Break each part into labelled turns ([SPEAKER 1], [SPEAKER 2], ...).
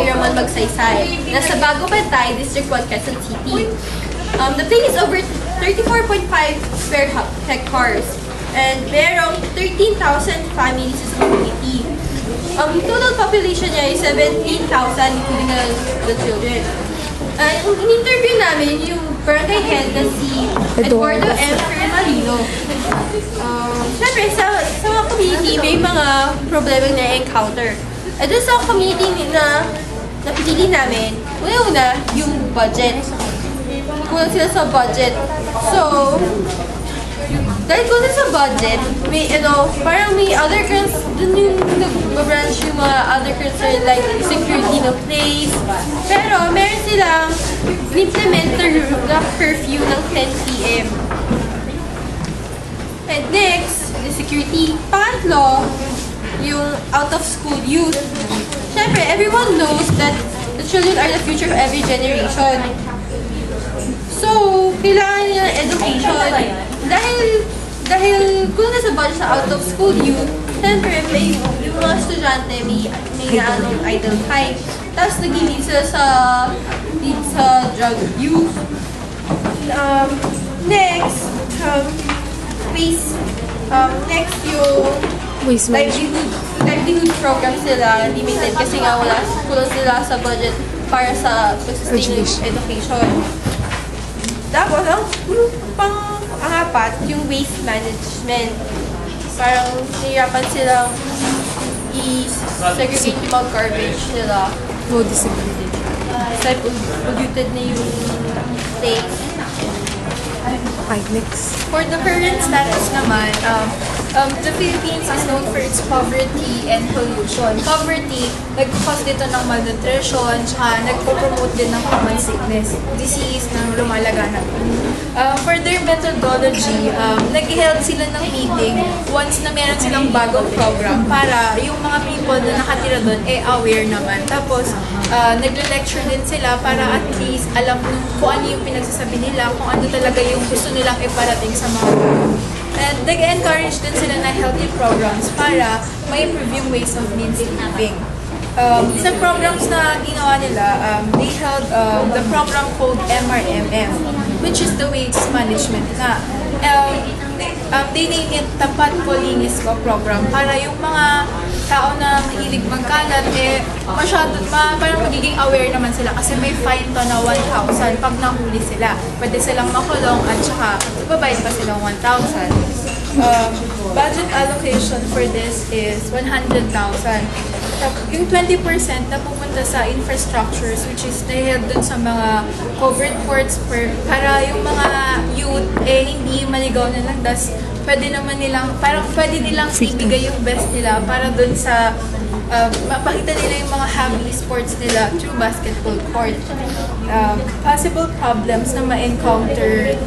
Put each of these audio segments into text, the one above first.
[SPEAKER 1] Raymond Magsaysay. Nasa Bago Bantay, District 1, Quezon City. The place is over 34.5 square hectares and merong 13,000 families sa community. Total population niya is 17,000 including the children. In-interview namin yung barangay head na si Eduardo M. Firmalino. Siyempre, sa mga community, may mga problema na encounter. At doon sa community na napili namin, una-una, yung budget. Kulang sila sa budget. So, dahil kulang sa budget, may, parang may other concerns, dun yung nag-branch yung mga other concerns like security ng place. Pero, meron silang implement na curfew ng 10 p.m. And next, the security. Pangatlo, yung out-of-school youth. Siyempre, everyone knows that the children are the future of every generation. So, kailangan nila ng education. Dahil kung nasa budget sa out-of-school youth, siyempre, may yung mga estudyante, may idle time. Tapos, nag-lead sila sa drug use. Next yung livelihood program sila, limited kasi nga kulang sila sa budget para sa sustain education. Tapos, ang-apat, yung waste management. Parang nahirapan silang i-segregate yung mga garbage nila. Kasi polluted na yung place.
[SPEAKER 2] Okay, next.
[SPEAKER 3] For the current status naman, the Philippines is known for its poverty and pollution. Poverty, nag-cause dito ng malnutrition, tsaka nagpo-promote din ng common sickness, disease na lumalaganap. For their methodology, nag-held sila ng meeting once na meron silang bagong program para yung mga people na nakatira doon aware naman. Tapos, nagle-lecture din sila para at least alam kung ano yung pinagsasabi nila, kung ano talaga yung gusto nilang iparating sa mga tao. And nag-encourage din sila na healthy programs para ma-improve yung ways of means living. Sa programs na ginawa nila, they held the program called MRMM, which is the waste management na they named it Tapat ko Linis Ko program para yung mga tao na mahilig magkalat, parang magiging aware naman sila kasi may fine to na 1,000 pag nahuli sila. Pwede silang makulong at saka babayad pa silang 1,000. Budget allocation for this is 100,000. Yung 20% na pupunta sa infrastructures, which is dahil dun sa mga covered courts para yung mga youth hindi maligaw na lang, das pwede nilang ibigay yung best nila para dun sa mapakita nila yung mga hobby sports nila through basketball court. Possible problems na ma-encounter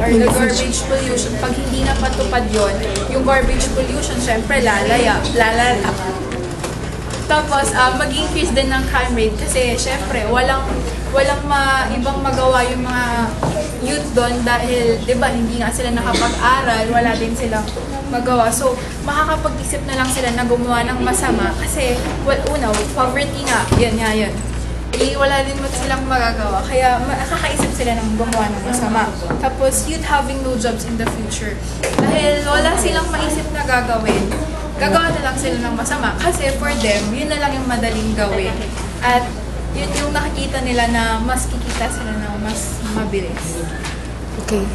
[SPEAKER 3] or the garbage pollution. Pag hindi na patupad yon, yung garbage pollution, syempre lalala. Tapos, mag-increase din ng crime rate kasi syempre walang ibang magawa yung mga youth doon dahil, di ba, hindi nga sila nakapag-aral, wala din silang magawa. So, makakapag-isip na lang sila na gumawa ng masama kasi, poverty nga, yun. Wala din silang magagawa. Kaya, makakaisip sila ng gumawa ng masama. Tapos, youth having no jobs in the future. Dahil wala silang maisip na gagawin, gagawa na lang sila ng masama. Kasi for them, yun na lang yung madaling gawin. At yun yung nakikita nila na mas kikita sila ng mas mabilis.
[SPEAKER 2] Okay.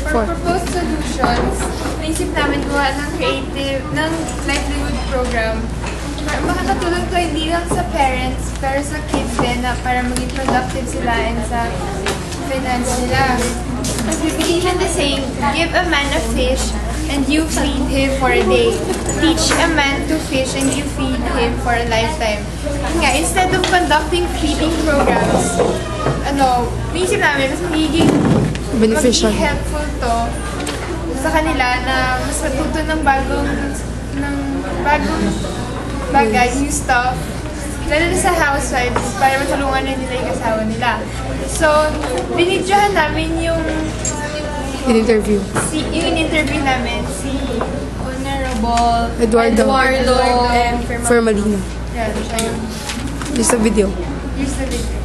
[SPEAKER 4] For proposed solutions, naisip namin gawa ng livelihood program. Makakatulong to hindi lang sa parents, pero sa kids din na para maging productive sila and sa finance nila. Mas bibigyan siya the saying, give a man a fish and you feed him for a day. Teach a man to fish and you feed him for a lifetime. Nga, instead of conducting feeding programs, naisip namin, mas magiging helpful to sa kanila na mas matuto ng bagong bagay, new stuff, lalo na sa housewives para matulungan na nila yung asawa nila. So, binidyohan namin yung
[SPEAKER 2] in-interview
[SPEAKER 4] namin si Honorable
[SPEAKER 2] Eduardo
[SPEAKER 4] M.
[SPEAKER 2] Firmalino.
[SPEAKER 4] Yeah,
[SPEAKER 2] Just a video.
[SPEAKER 4] Here's the video.